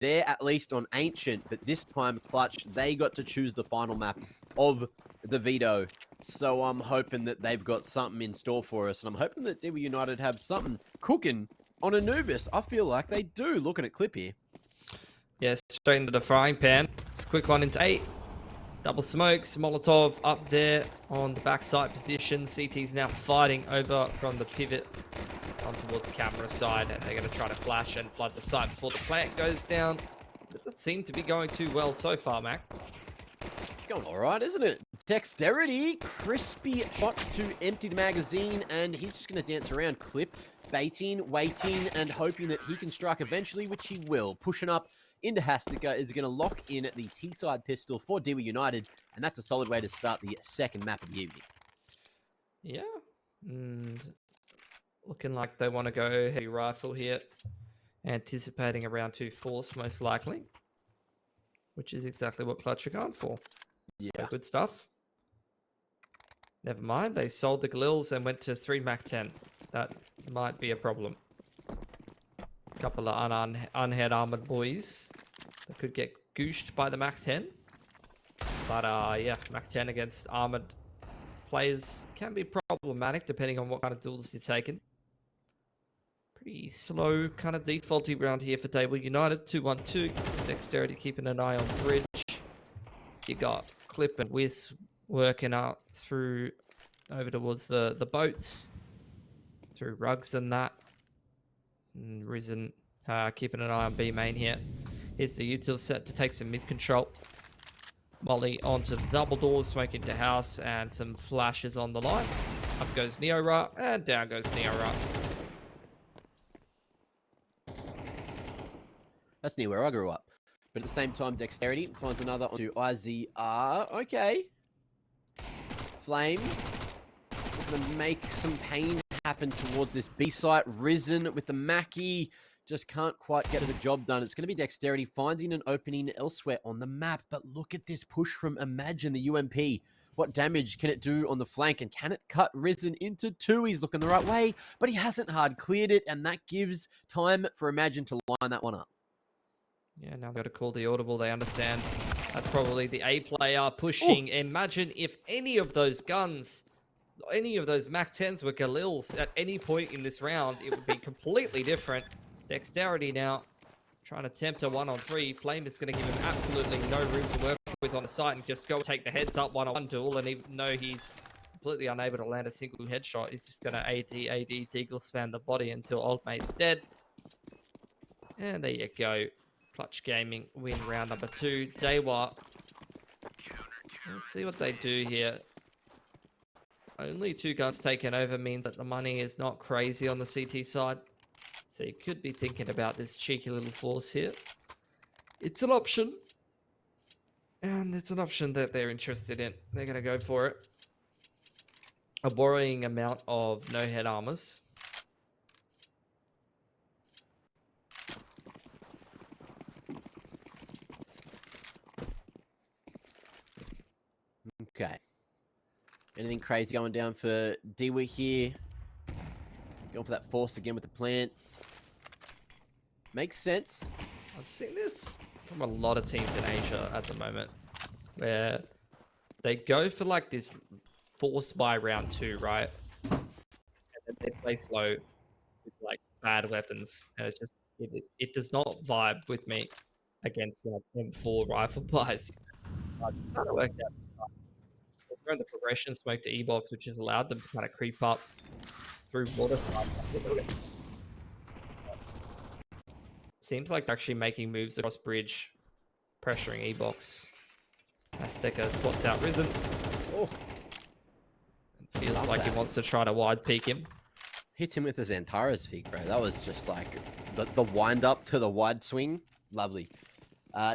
there at least on Ancient, but this time Clutch, they got to choose the final map of the veto. So I'm hoping that they've got something in store for us, and I'm hoping that Dewa United have something cooking on Anubis. I feel like they do, looking at clip here. Yeah, straight into the frying pan. It's a quick one into 8. Double smokes, Molotov up there on the backside position. CT's now fighting over from the pivot on towards camera side, and they're going to try to flash and flood the site before the plant goes down. It doesn't seem to be going too well so far, Mac. Going all right, isn't it? Dexterity, crispy shot to empty the magazine, and he's just going to dance around, clip, baiting, waiting, and hoping that he can strike eventually, which he will. Pushing up into Hastica is going to lock in the T-side pistol for Dewa United, and that's a solid way to start the second map of the evening. Yeah, and looking like they want to go heavy rifle here, anticipating a round 2 force most likely, which is exactly what Clutch are going for. Yeah, so good stuff. Never mind, they sold the Galils and went to 3 Mac-10. That might be a problem. Couple of unhead armored boys that could get gooshed by the Mac-10. But yeah, Mac-10 against armored players can be problematic depending on what kind of duels you're taking. Pretty slow kind of defaulty round here for Dewa United. 2-1-2. Dexterity keeping an eye on bridge. You got Clip and Whiz working out through over towards the boats. Through rugs and that. And Risen keeping an eye on B main here. Here's the util set to take some mid control. Molly onto the double doors, smoke into house, and some flashes on the line. Up goes Neora, and down goes Neora. that's near where I grew up. But at the same time, Dexterity finds another onto IZR. Okay. Flame. Going to make some pain happen towards this B site. Risen with the Mackie. Just can't quite get the job done. It's going to be Dexterity finding an opening elsewhere on the map. But look at this push from Imagine, the UMP. What damage can it do on the flank? And can it cut Risen into 2? He's looking the right way, but he hasn't hard cleared it. And that gives time for Imagine to line that one up. Yeah, now they've got to call the audible. They understand that's probably the A player pushing. Ooh. Imagine if any of those guns, any of those Mac-10s were Galils at any point in this round, it would be completely different. Dexterity now trying to tempt a 1-on-3. Flame is going to give him absolutely no room to work with on the site and just go take the heads up 1-on-1 duel. And even though he's completely unable to land a single headshot, he's just going to AD deagle span the body until old mate's dead. And there you go. Clutch Gaming win round number 2. Dewa. Let's see what they do here. Only 2 guns taken over means that the money is not crazy on the CT side. So you could be thinking about this cheeky little force here. It's an option. And it's an option that they're interested in. They're going to go for it. A worrying amount of no-head armors. Okay. Anything crazy going down for Dewa here? Going for that force again with the plant. Makes sense. I've seen this from a lot of teams in Asia at the moment, where they go for like this force by round 2, right? And then they play slow with like bad weapons, and it just it does not vibe with me against like M4 rifle buys. Kind of worked out. They're in the progression smoke to E-box, which has allowed them to kind of creep up through water. Seems like they're actually making moves across bridge, pressuring E-box. Azteca spots out Risen. Oh. It feels like he wants to try to wide peek him. Hit him with the Xantara's Fig, bro. That was just like the wind up to the wide swing. Lovely.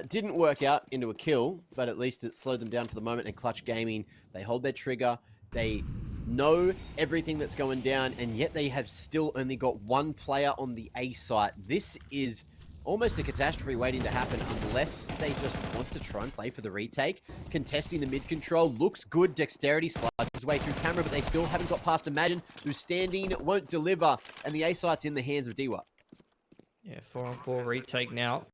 Didn't work out into a kill, but at least it slowed them down for the moment. And Clutch Gaming, they hold their trigger. They know everything that's going down, and yet they have still only got 1 player on the A site. This is almost a catastrophe waiting to happen unless they just want to try and play for the retake. Contesting the mid control looks good. Dexterity slides his way through camera, but they still haven't got past Imagine, who's standing, won't deliver, and the A site's in the hands of Dewa. Yeah, 4-on-4 retake now.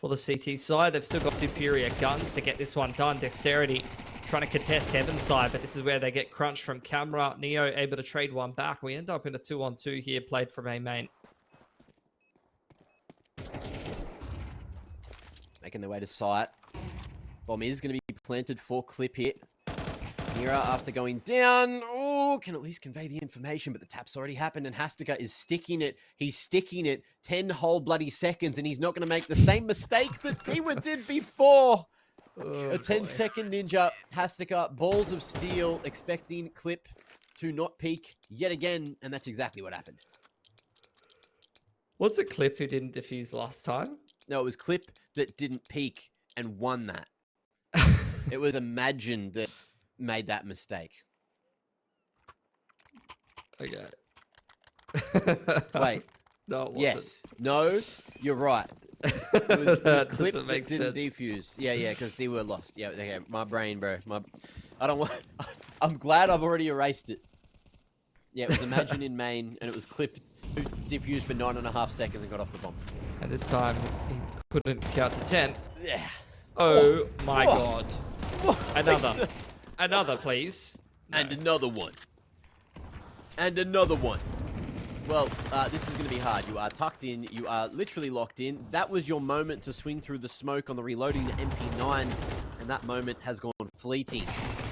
for the CT side. They've still got superior guns to get this one done. Dexterity trying to contest Heaven's side, but this is where they get crunched from camera. Neo able to trade one back. We end up in a 2-on-2 here, played from A main. Making their way to site. Bomb is going to be planted for clip hit. Mira, after going down, can at least convey the information, but the tap's already happened, and Hastica is sticking it. He's sticking it 10 whole bloody seconds, and he's not going to make the same mistake that Dewa did before. A 10-second ninja. Hastica, balls of steel, expecting clip to not peak yet again, and that's exactly what happened. Was it Clip who didn't defuse last time? No, it was clip that didn't peak and won that. It was Imagine that made that mistake. Okay. Wait. No, it wasn't. Yes. No, you're right. It was clip doesn't that make didn't sense. defuse. Yeah, because they were lost. Yeah, okay. My brain, bro. I don't want. I'm glad I've already erased it. Yeah, it was Imagine in main, and it was clip who defused for 9.5 seconds and got off the bomb. And this time he couldn't count to 10. Yeah. Oh my god. Oh. Another. Another, please. No. And another one. And another one. Well, this is going to be hard. You are tucked in. You are literally locked in. That was your moment to swing through the smoke on the reloading MP9, and that moment has gone fleeting.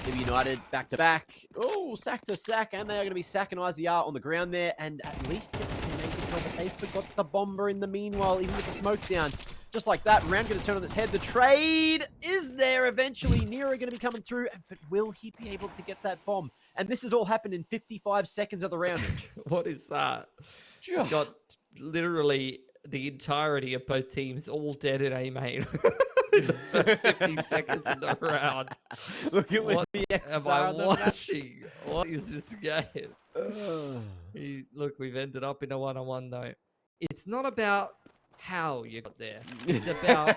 Dewa United back-to-back. Oh, sack to sack, and they are going to be sacking IZR on the ground there, and at least get to make it but they forgot the bomber in the meanwhile, even with the smoke down. Just like that, round going to turn on its head. The trade is there eventually. Nero going to be coming through, but will he be able to get that bomb? And this has all happened in 55 seconds of the roundage. What is that? It's got literally the entirety of both teams all dead in A main. For 50 seconds in the round. Look at What the am I watching? What is this game? Look, we've ended up in a one-on-one though. It's not about how you got there. It's about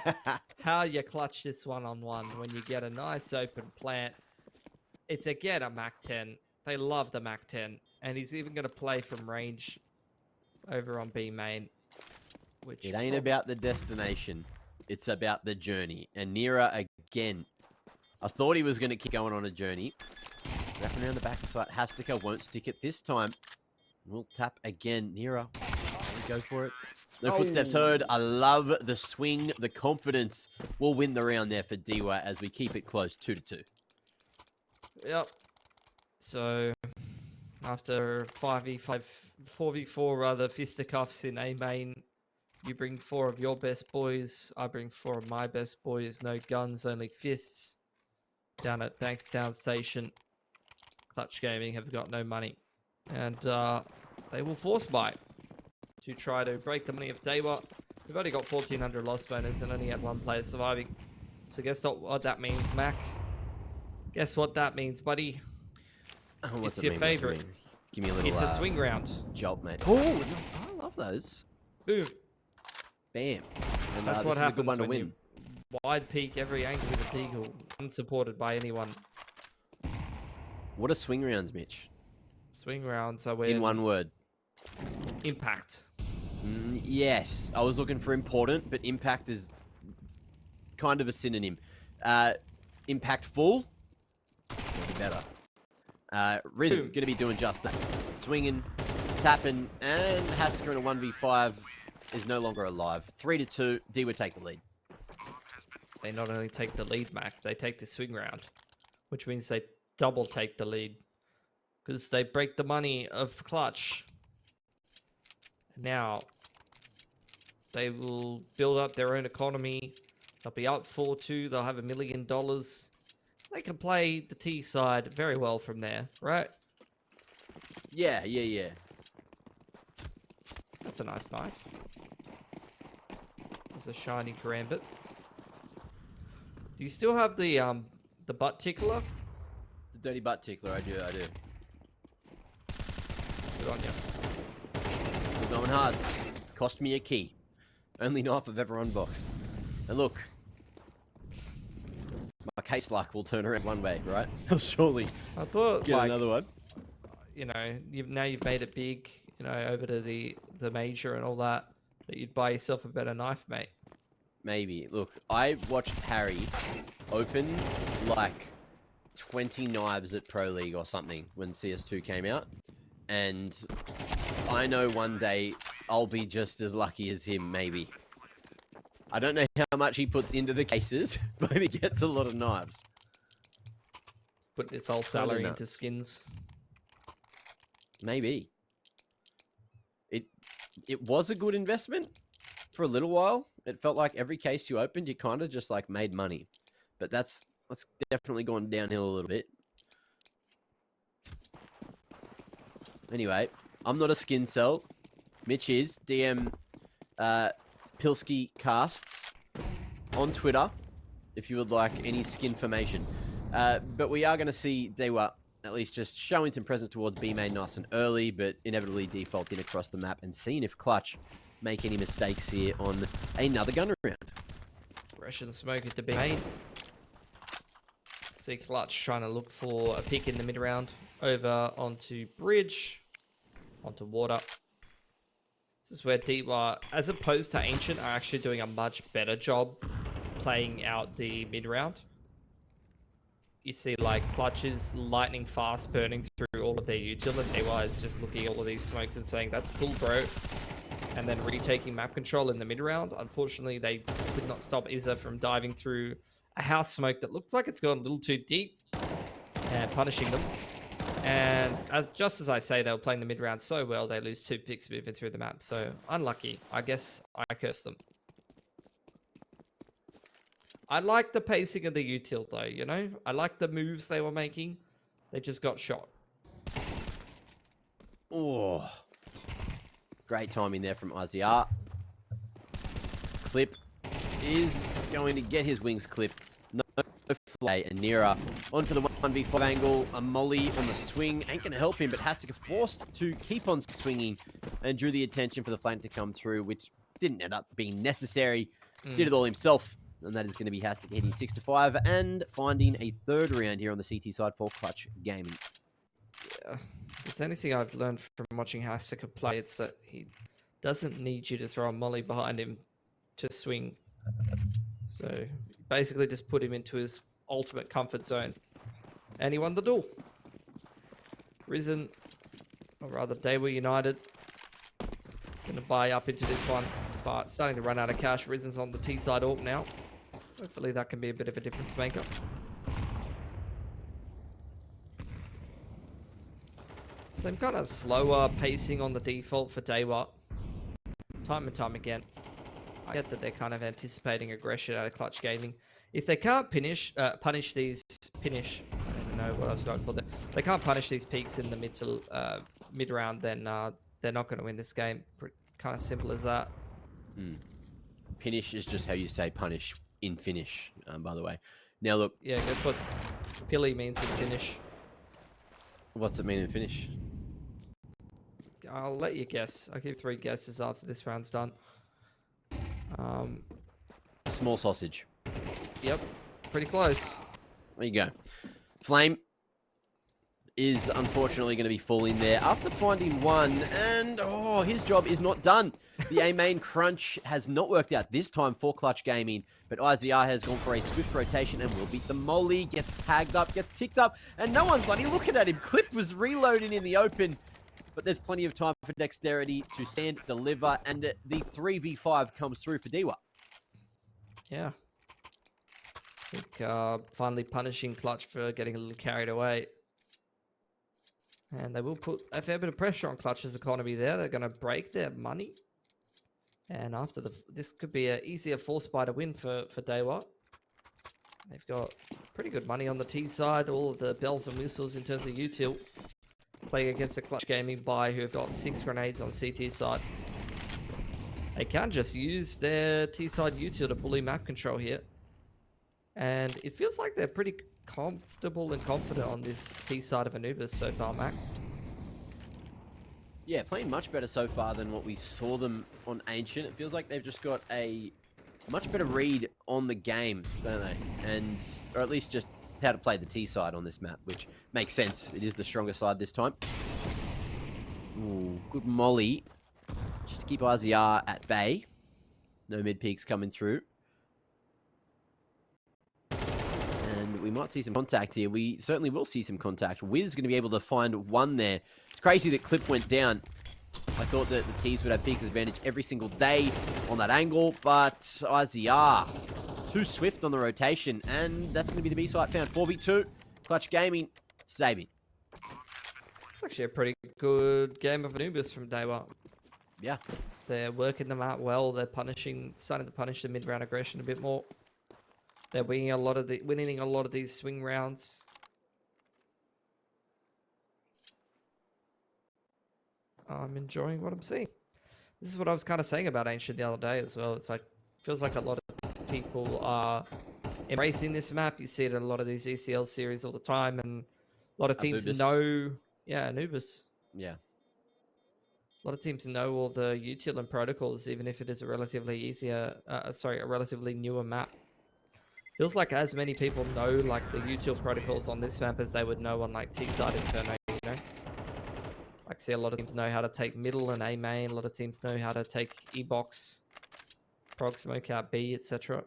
how you clutch this one-on-one when you get a nice open plant. It's again a Mac 10. They love the Mac 10. And he's even going to play from range over on B main. Which it ain't about the destination. It's about the journey. And Nira, again, I thought he was going to keep going on a journey. Wrapping around the back of the site. Hastica won't stick it this time. We'll tap again. Nira, go for it. No footsteps heard. I love the swing. The confidence will win the round there for Dewa as we keep it close, 2-2. Yep. So, after 4v4 rather, fisticuffs in A main, you bring 4 of your best boys. I bring 4 of my best boys. No guns, only fists. Down at Bankstown Station, Clutch Gaming have got no money. And they will force buy to try to break the money of Dewa. We've only got 1,400 loss bonus and only had 1 player surviving. So guess what that means, Mac? Guess what that means, buddy? What's It's your favorite. Give me a little. It's a swing round. Jolt, mate. Oh, I love those. Boom. Bam. And That's this what is a happens good one to when win. you wide peak every angle with a deagle, unsupported by anyone. What are swing rounds, Mitch? Swing rounds are where In one word. impact. Yes, I was looking for important, but impact is kind of a synonym. Impactful, maybe better. Risen going to be doing just that. Swinging, tapping, and Hastica in a 1v5 is no longer alive. 3-2, D would take the lead. They not only take the lead, Mac, they take the swing round, which means they double take the lead because they break the money of Clutch. Now, they will build up their own economy. They'll be up 4-2. They'll have $1 million. They can play the T side very well from there, right? Yeah. That's a nice knife. There's a shiny karambit. Do you still have the butt tickler? The dirty butt tickler, I do. Good on you. Still going hard. Cost me a key. Only knife I've ever unboxed. And look, my case luck will turn around one way, right? I'll surely I thought, get like, another one. you know, now you've made it big, you know, over to the major and all that, that you'd buy yourself a better knife, mate. Maybe. Look, I watched Harry open like 20 knives at Pro League or something when CS2 came out. And I know one day I'll be just as lucky as him, maybe. I don't know how much he puts into the cases, but he gets a lot of knives. Put his whole salary into skins. Maybe. It was a good investment for a little while. It felt like every case you opened, you kind of just like made money. But that's definitely gone downhill a little bit. Anyway, I'm not a skin sell. Mitch is. DM Pilski Casts on Twitter if you would like any skin information. But we are going to see Dewa at least just showing some presence towards B main nice and early, but inevitably defaulting across the map and seeing if Clutch make any mistakes here on another gun round. Russian smoke into B main. See Clutch trying to look for a pick in the mid round. Over onto bridge. Onto water. This is where Dewa, as opposed to Ancient, are actually doing a much better job playing out the mid round. You see like Clutch's lightning fast burning through all of their util, and Dewa is just looking at all of these smokes and saying, that's cool, bro. And then retaking map control in the mid round. Unfortunately, they could not stop Izza from diving through a house smoke that looks like it's gone a little too deep and punishing them. And just as I say, they were playing the mid round so well, they lose 2 picks moving through the map. So unlucky. I guess I curse them. I like the pacing of the util though, you know? I like the moves they were making. They just got shot. Oh, great timing there from IZR. Clip is going to get his wings clipped. No flay, and Nira onto the 1v5 angle. A molly on the swing ain't going to help him, but has to get forced to keep on swinging and drew the attention for the flank to come through, which didn't end up being necessary. Did it all himself. And that is going to be Hastic hitting 6-5 and finding a third round here on the CT side for Clutch Gaming. Yeah. If there's anything I've learned from watching Hastic play, it's that he doesn't need you to throw a molly behind him to swing. So basically just put him into his ultimate comfort zone. And he won the duel. Risen, or rather Dewa United, going to buy up into this one, but starting to run out of cash. Risen's on the T side AWP now. Hopefully that can be a bit of a difference maker. Same kind of slower pacing on the default for Dewa. Time and time again. I get that they're kind of anticipating aggression out of Clutch Gaming. If they can't punish I don't even know what I was going for there. They can't punish these peaks in the mid round, then they're not going to win this game. Kind of simple as that. Pinish is just how you say punish in Finnish, by the way. Now look. Yeah, guess what Pilly means in Finnish? What's it mean in Finnish? I'll let you guess. I'll give 3 guesses after this round's done. Small sausage. Yep, pretty close. There you go. Flame is unfortunately going to be falling there after finding one, and his job is not done. The A main crunch has not worked out this time for Clutch Gaming, but IZR has gone for a swift rotation and will beat the molly, gets tagged up, gets ticked up, and no one's bloody looking at him. Clip was reloading in the open, but there's plenty of time for dexterity to stand, deliver, and the 3v5 comes through for Dewa. Yeah. I think finally punishing Clutch for getting a little carried away. And they will put a fair bit of pressure on Clutch's economy there. They're going to break their money. And after this could be an easier force buy to win for Dewa. They've got pretty good money on the T side. All of the bells and whistles in terms of util. Playing against a Clutch Gaming buy who have got 6 grenades on CT side. They can just use their T side util to bully map control here. And it feels like they're pretty comfortable and confident on this T side of Anubis so far, Mac. Yeah, playing much better so far than what we saw them on Ancient. It feels like they've just got a much better read on the game, don't they? And, or at least just how to play the T side on this map, which makes sense. It is the stronger side this time. Ooh, good molly. Just to keep IZR at bay. No mid peaks coming through. and we might see some contact here. We certainly will see some contact. Wiz going to be able to find one there. It's crazy that Clip went down. I thought that the T's would have Peak's advantage every single day on that angle, but IZR too swift on the rotation, and that's going to be the B-site found. 4v2, Clutch Gaming, saving. It's actually a pretty good game of Anubis from Dewa. Yeah. They're working them out well. They're starting to punish the mid-round aggression a bit more. They're winning a lot of these swing rounds. I'm enjoying what I'm seeing. This is what I was kind of saying about Ancient the other day as well. It's like, feels like a lot of people are embracing this map. You see it in a lot of these ECL series all the time, and a lot of teams know, Anubis. Yeah. A lot of teams know all the util and protocols, even if it is a relatively a relatively newer map. Feels like as many people know like the util protocols on this map as they would know on like T-side Inferno, you know? Like, see, a lot of teams know how to take middle and A main. A lot of teams know how to take E-box, prog smoke out B, etc.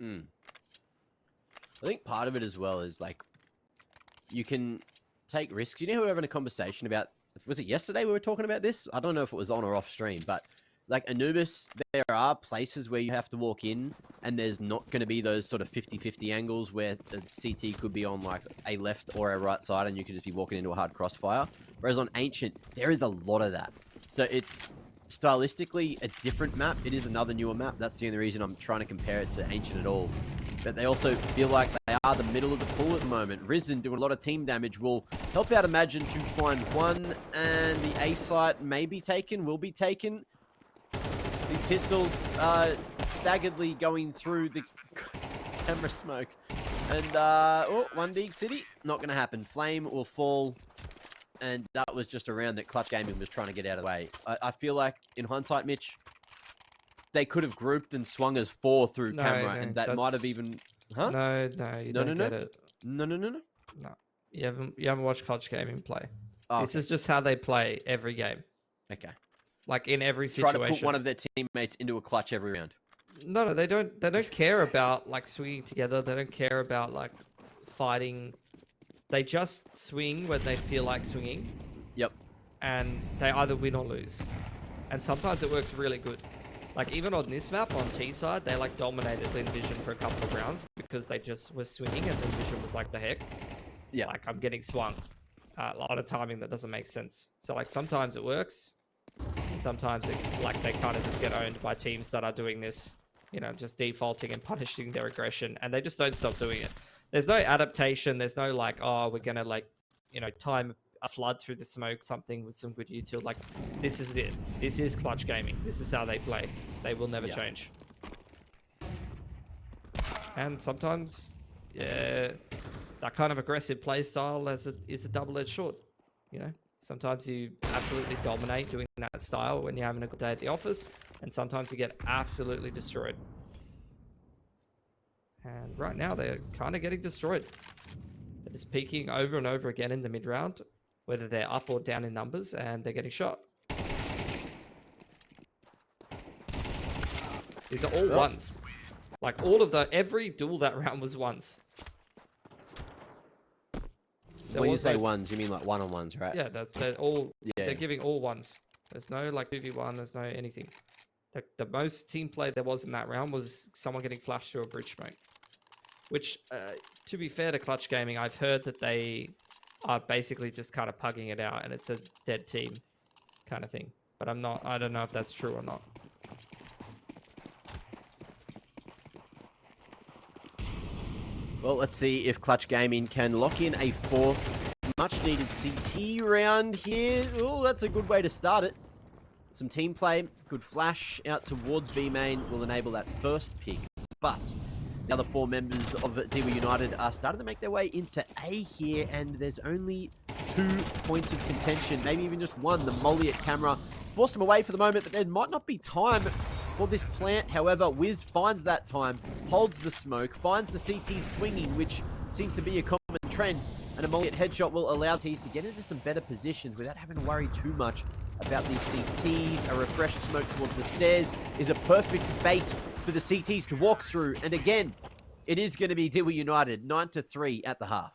I think part of it as well is like, you can take risks. You know, we were having a conversation about, was it yesterday we were talking about this? I don't know if it was on or off stream, but like Anubis, there are places where you have to walk in and there's not going to be those sort of 50-50 angles where the CT could be on like a left or a right side and you could just be walking into a hard crossfire. Whereas on Ancient, there is a lot of that. So it's stylistically a different map. It is another newer map. That's the only reason I'm trying to compare it to Ancient at all. But they also feel like they are the middle of the pool at the moment. Risen doing a lot of team damage will help out Imagine to find one, and the A site may be taken, will be taken. These pistols are staggeredly going through the camera smoke. And, one big city, not going to happen. Flame will fall, and that was just a round that Clutch Gaming was trying to get out of the way. I feel like, in hindsight, Mitch, they could have grouped and swung as 4 through camera, and that might have even... Huh? No, you don't get it. No. No, you haven't watched Clutch Gaming play. Oh, this is just how they play every game. Okay. Like in every situation. Try to put one of their teammates into a clutch every round. No, they don't care about like swinging together. They don't care about like fighting. They just swing when they feel like swinging. Yep. And they either win or lose. And sometimes it works really good. Like even on this map on T side, they like dominated Vision for a couple of rounds because they just were swinging and Vision was like, the heck. Yeah. Like I'm getting swung. A lot of timing that doesn't make sense. So like sometimes it works. And sometimes they kind of just get owned by teams that are doing this, you know, just defaulting and punishing their aggression, and they just don't stop doing it. There's no adaptation. There's no like, oh, we're gonna like, you know, time a flood through the smoke, something with some good util. Like, this is it. This is Clutch Gaming. This is how they play. They will never change. And sometimes, yeah, that kind of aggressive play style is a double-edged sword, you know. Sometimes you absolutely dominate doing that style when you're having a good day at the office, and sometimes you get absolutely destroyed. And right now they're kind of getting destroyed. They're just peaking over and over again in the mid-round, whether they're up or down in numbers, and they're getting shot. These are all ones. Like every duel that round was ones. When you say ones, you mean like one-on-ones, right? Yeah, they're all. Yeah. They're giving all ones. There's no like 2v1. There's no anything. The most team play there was in that round was someone getting flashed through a bridge smoke. Which, to be fair to Clutch Gaming, I've heard that they are basically just kind of pugging it out, and it's a dead team kind of thing. But I don't know if that's true or not. Well, let's see if Clutch Gaming can lock in a 4th much-needed CT round here. Oh, that's a good way to start it. Some team play, good flash out towards B main will enable that first pick. But the other 4 members of Dewa United are starting to make their way into A here, and there's only 2 points of contention, maybe even just one. The molly at camera forced them away for the moment, but there might not be time for this plant. However, Wiz finds that time, holds the smoke, finds the CT swinging, which seems to be a common trend, and a molly headshot will allow T's to get into some better positions without having to worry too much about these CTs. A refreshed smoke towards the stairs is a perfect bait for the CTs to walk through, and again, It is going to be Dewa United, 9-3 at the half.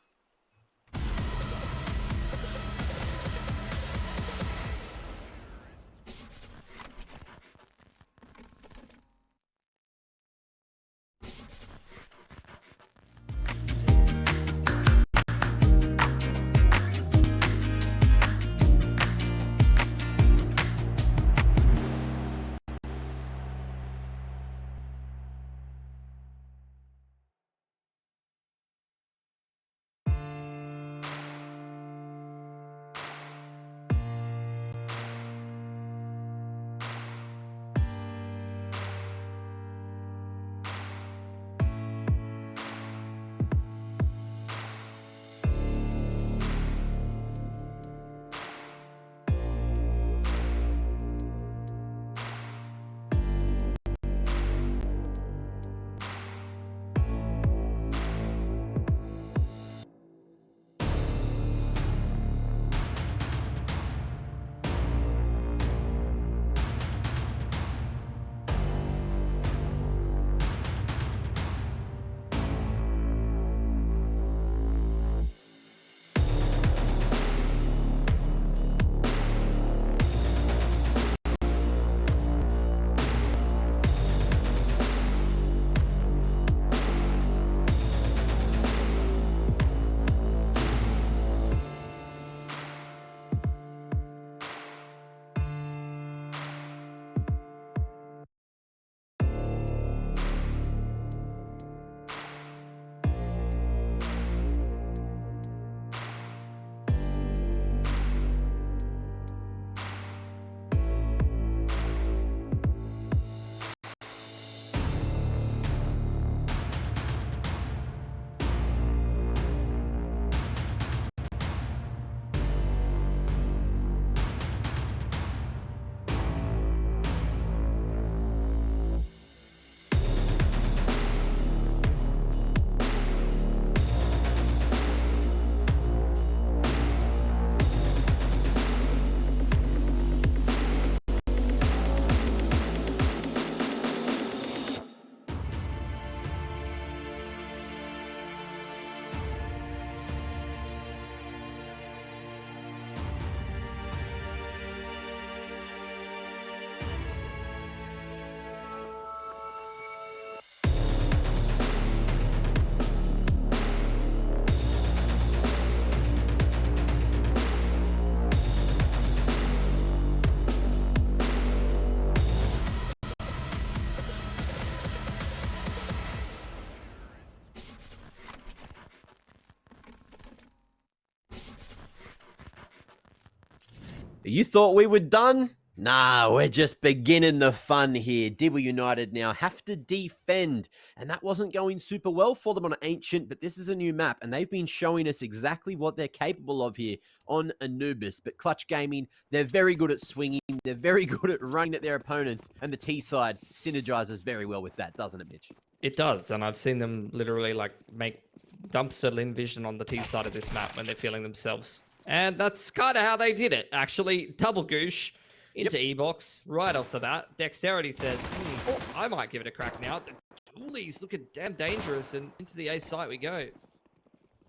You thought we were done? Nah, we're just beginning the fun here. Dewa United now have to defend, and that wasn't going super well for them on Ancient, but this is a new map, and they've been showing us exactly what they're capable of here on Anubis. But Clutch Gaming, they're very good at swinging, they're very good at running at their opponents, and the T side synergizes very well with that, doesn't it, Mitch? It does, and I've seen them literally like make dumpster Lin vision on the T side of this map when they're feeling themselves. And that's kind of how they did it, actually. Double goosh into E-box right off the bat. Dexterity says, oh, I might give it a crack now. The Julies looking damn dangerous, and into the A site we go.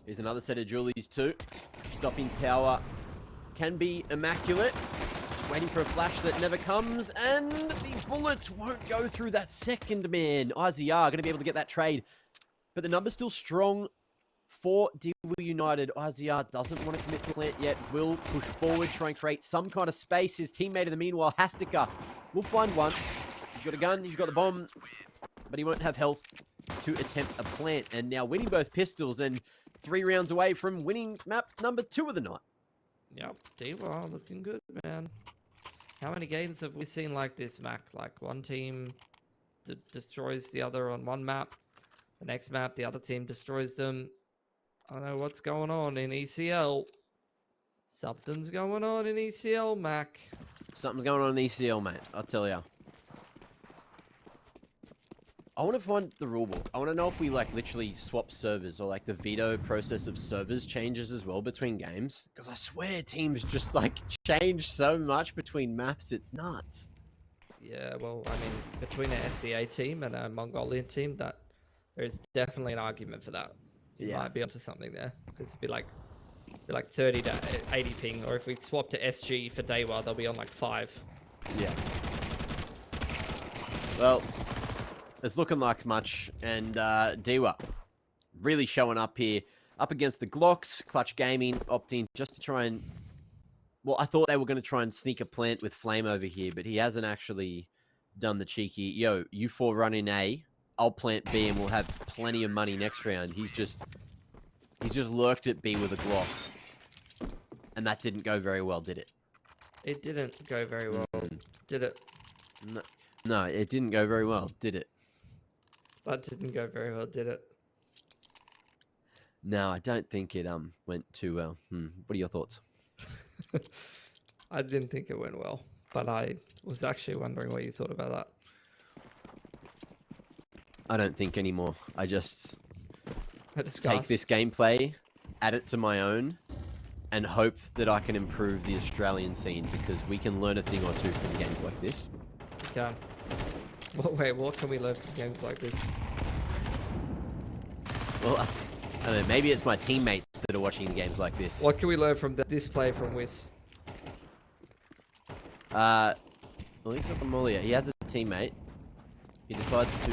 Here's another set of Julies too. Stopping power can be immaculate. Just waiting for a flash that never comes, and the bullets won't go through that second man. IZR going to be able to get that trade, but the number's still strong for Dewa United. IZR doesn't want to commit to plant yet. Will push forward, try and create some kind of space. His teammate in the meanwhile, Hastika, will find one. He's got a gun, he's got the bomb, but he won't have health to attempt a plant. And now winning both pistols and 3 rounds away from winning map number 2 of the night. Yep, Dewa looking good, man. How many games have we seen like this, Mac? Like one team destroys the other on one map. The next map, the other team destroys them. I don't know what's going on in ECL. Something's going on in ECL, Mac. Something's going on in ECL, mate. I'll tell ya. I want to find the rulebook. I want to know if we like literally swap servers or like the veto process of servers changes as well between games. Because I swear teams just like change so much between maps. It's nuts. Yeah, well, I mean, between an SDA team and a Mongolian team, that There's definitely an argument for that. You Yeah. might be onto something there because it'd be like 30 to 80 ping, or if we swap to SG for Dewa, they'll be on like 5. Yeah. Well, it's looking like much, and Dewa really showing up here, up against the Glocks. Clutch Gaming opting just to try and... Well, I thought they were going to try and sneak a plant with Flame over here, but he hasn't actually done the cheeky, yo, you 4 run in A, I'll plant B, and we'll have plenty of money next round. He's just lurked at B with a Glock. And that didn't go very well, did it? It didn't go very well, did it? No, it didn't go very well, did it? That didn't go very well, did it? No, I don't think it went too well. What are your thoughts? I didn't think it went well, but I was actually wondering what you thought about that. I don't think anymore. I just Discuss. take this gameplay, add it to my own, and hope that I can improve the Australian scene, because we can learn a thing or two from games like this. We can. Wait, what can we learn from games like this? Well, I don't know, maybe it's my teammates that are watching games like this. What can we learn from this play from Wiz? Well, he's got the molly. He has a teammate. He decides to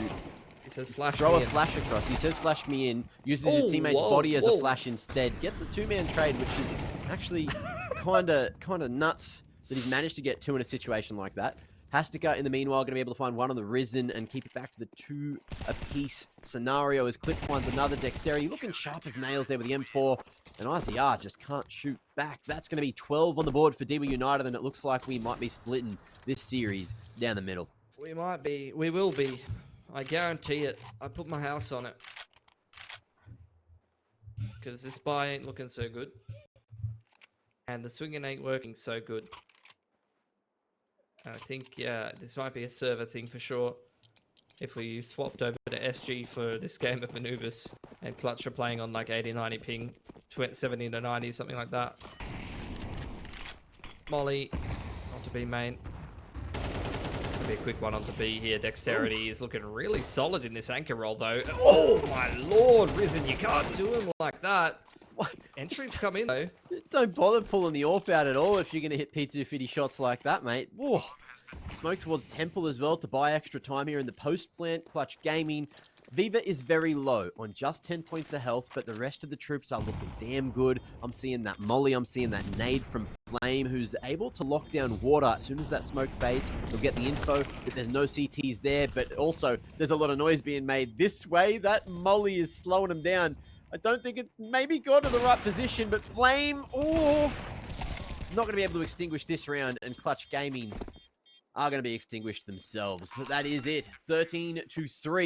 He says flash throw a me in. flash across. He says flash me in, uses his teammate's body as a flash instead, gets a 2-man trade, which is actually kind of nuts that he's managed to get 2 in a situation like that. Hastica, in the meanwhile, going to be able to find 1 on the Risen and keep it back to the 2 apiece scenario as Clip finds another Dexterity. Looking sharp as nails there with the M4. And ICR just can't shoot back. That's going to be 12 on the board for Dewa United, and it looks like we might be splitting this series down the middle. We might be. We will be. I guarantee it. I put my house on it. Because this buy ain't looking so good. And the swinging ain't working so good. I think, yeah, this might be a server thing for sure. If we swapped over to SG for this game of Anubis, and Clutch are playing on like 80, 90 ping, 70 to 90, something like that. Molly, onto B main. It's gonna be a quick one onto B here. Dexterity is looking really solid in this anchor roll though. Oh my lord, Risen, you can't do him like that. What? Entries come in though. Don't bother pulling the AWP out at all if you're going to hit P250 shots like that, mate. Whoa. Smoke towards Temple as well to buy extra time here in the post plant. Clutch Gaming. Viva is very low on just 10 points of health, but the rest of the troops are looking damn good. I'm seeing that molly. I'm seeing that nade from Flame, who's able to lock down water. As soon as that smoke fades, he'll get the info that there's no CTs there, but also there's a lot of noise being made this way. That molly is slowing him down. I don't think it's maybe got to the right position, but Flame, oh, not going to be able to extinguish this round, and Clutch Gaming are going to be extinguished themselves. So that is it. 13-3.